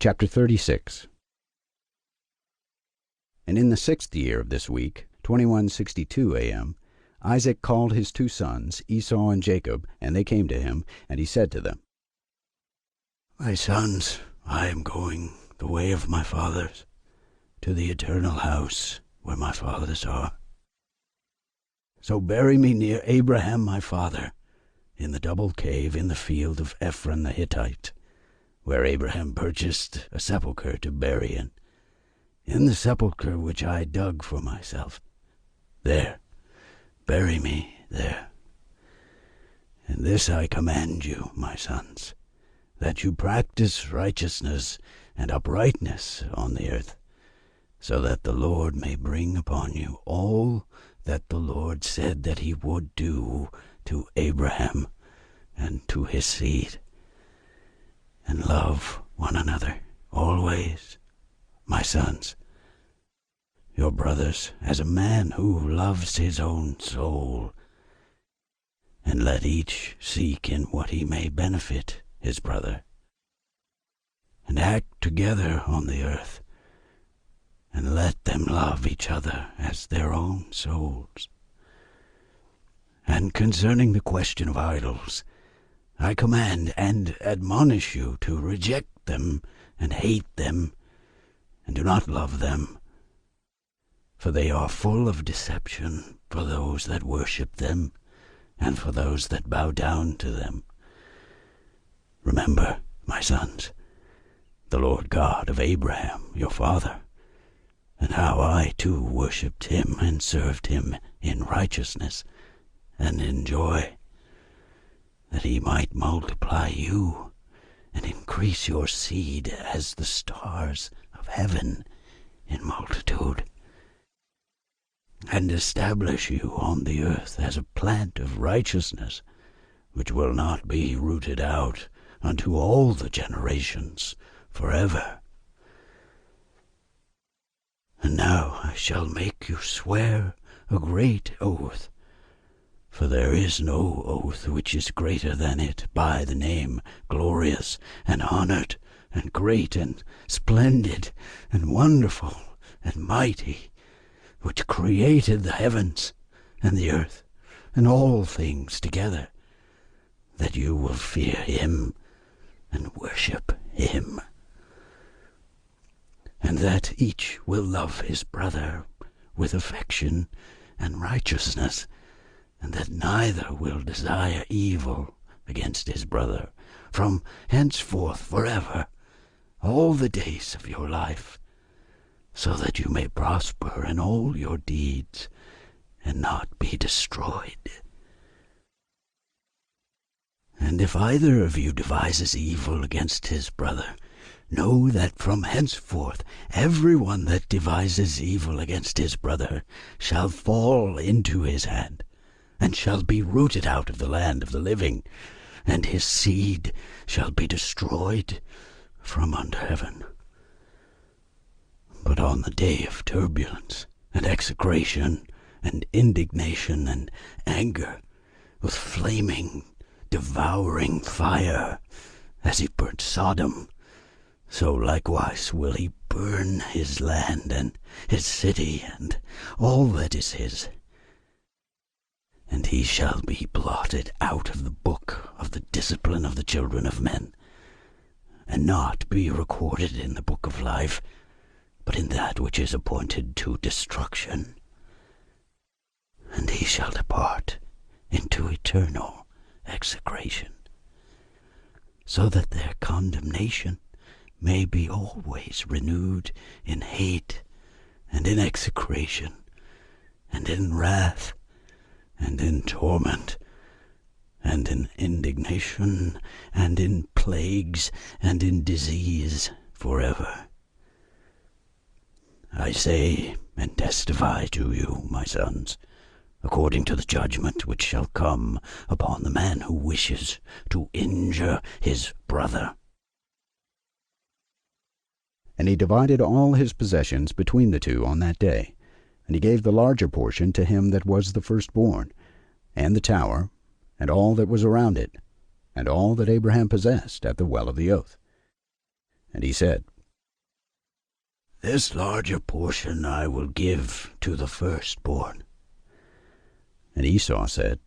Chapter 36. And in the 6th year of this week, 2162 a.m., Isaac called his 2 sons, Esau and Jacob, and they came to him, and he said to them, My sons, I am going the way of my fathers, to the eternal house where my fathers are. So bury me near Abraham my father, in the double cave in the field of Ephron the Hittite, where Abraham purchased a sepulchre to bury in the sepulchre which I dug for myself. There, bury me there. And this I command you, my sons, that you practice righteousness and uprightness on the earth, so that the Lord may bring upon you all that the Lord said that he would do to Abraham and to his seed. And love one another always, my sons, your brothers, as a man who loves his own soul, and let each seek in what he may benefit his brother, and act together on the earth, and let them love each other as their own souls. And concerning the question of idols, I command and admonish you to reject them and hate them, and do not love them, for they are full of deception for those that worship them, and for those that bow down to them. Remember, my sons, the Lord God of Abraham, your father, and how I too worshipped him and served him in righteousness and in joy, that he might multiply you and increase your seed as the stars of heaven in multitude, and establish you on the earth as a plant of righteousness, which will not be rooted out unto all the generations forever. And now I shall make you swear a great oath, for there is no oath which is greater than it by the name glorious and honored and great and splendid and wonderful and mighty, which created the heavens and the earth and all things together, that you will fear him and worship him, and that each will love his brother with affection and righteousness, and that neither will desire evil against his brother from henceforth forever, all the days of your life, so that you may prosper in all your deeds and not be destroyed. And if either of you devises evil against his brother, know that from henceforth every one that devises evil against his brother shall fall into his hand, and shall be rooted out of the land of the living, and his seed shall be destroyed from under heaven. But on the day of turbulence and execration and indignation and anger, with flaming, devouring fire, as he burnt Sodom, so likewise will he burn his land and his city and all that is his. And he shall be blotted out of the book of the discipline of the children of men, and not be recorded in the book of life, but in that which is appointed to destruction. And he shall depart into eternal execration, so that their condemnation may be always renewed in hate and in execration and in wrath and in torment and in indignation and in plagues and in disease forever. I say and testify to you, my sons, according to the judgment which shall come upon the man who wishes to injure his brother. And he divided all his possessions between the two on that day, and he gave the larger portion to him that was the firstborn, and the tower, and all that was around it, and all that Abraham possessed at the well of the oath. And he said, This larger portion I will give to the firstborn. And Esau said,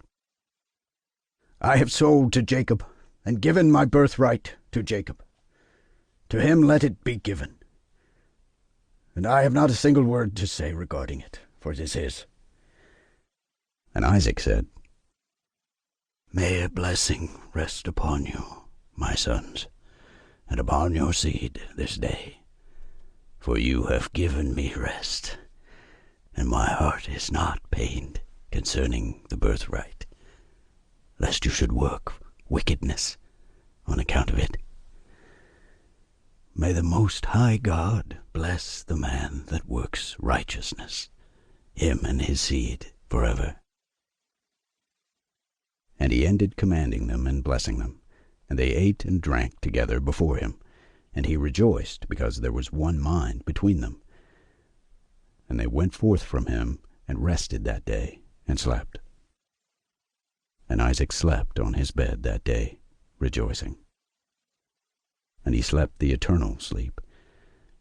I have sold to Jacob, and given my birthright to Jacob. To him let it be given. And I have not a single word to say regarding it, for it is his. And Isaac said, May a blessing rest upon you, my sons, and upon your seed this day. For you have given me rest, and my heart is not pained concerning the birthright, lest you should work wickedness on account of it. May the Most High God bless the man that works righteousness, him and his seed forever. And he ended commanding them and blessing them. And they ate and drank together before him. And he rejoiced, because there was one mind between them. And they went forth from him, and rested that day, and slept. And Isaac slept on his bed that day, rejoicing. And he slept the eternal sleep,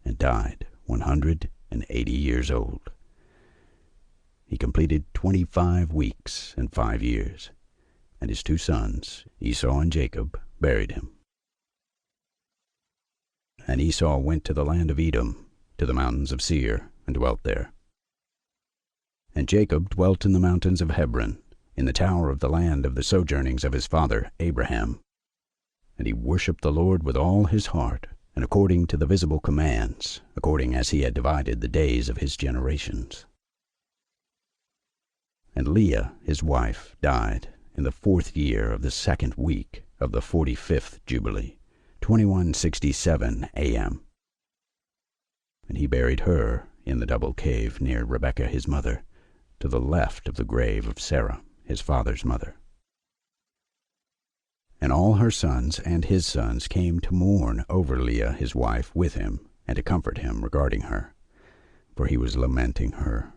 and died 180 years old. He completed 25 weeks and 5 years. And his 2 sons, Esau and Jacob, buried him. And Esau went to the land of Edom, to the mountains of Seir, and dwelt there. And Jacob dwelt in the mountains of Hebron, in the tower of the land of the sojournings of his father Abraham. And he worshipped the Lord with all his heart, and according to the visible commands, according as he had divided the days of his generations. And Leah, his wife, died in the 4th year of the 2nd week of the 45th Jubilee, 2167 A.M. And he buried her in the double cave near Rebekah his mother, to the left of the grave of Sarah, his father's mother. And all her sons and his sons came to mourn over Leah his wife with him, and to comfort him regarding her, for he was lamenting her,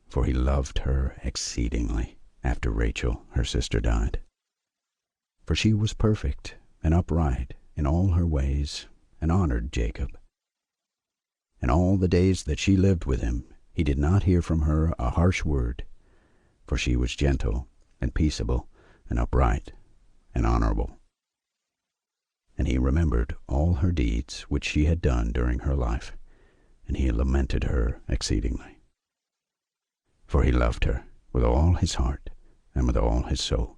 for he loved her exceedingly. After Rachel, her sister, died. For she was perfect and upright in all her ways, and honored Jacob. And all the days that she lived with him, he did not hear from her a harsh word, for she was gentle and peaceable and upright and honorable. And he remembered all her deeds which she had done during her life, and he lamented her exceedingly. For he loved her with all his heart and with all his soul.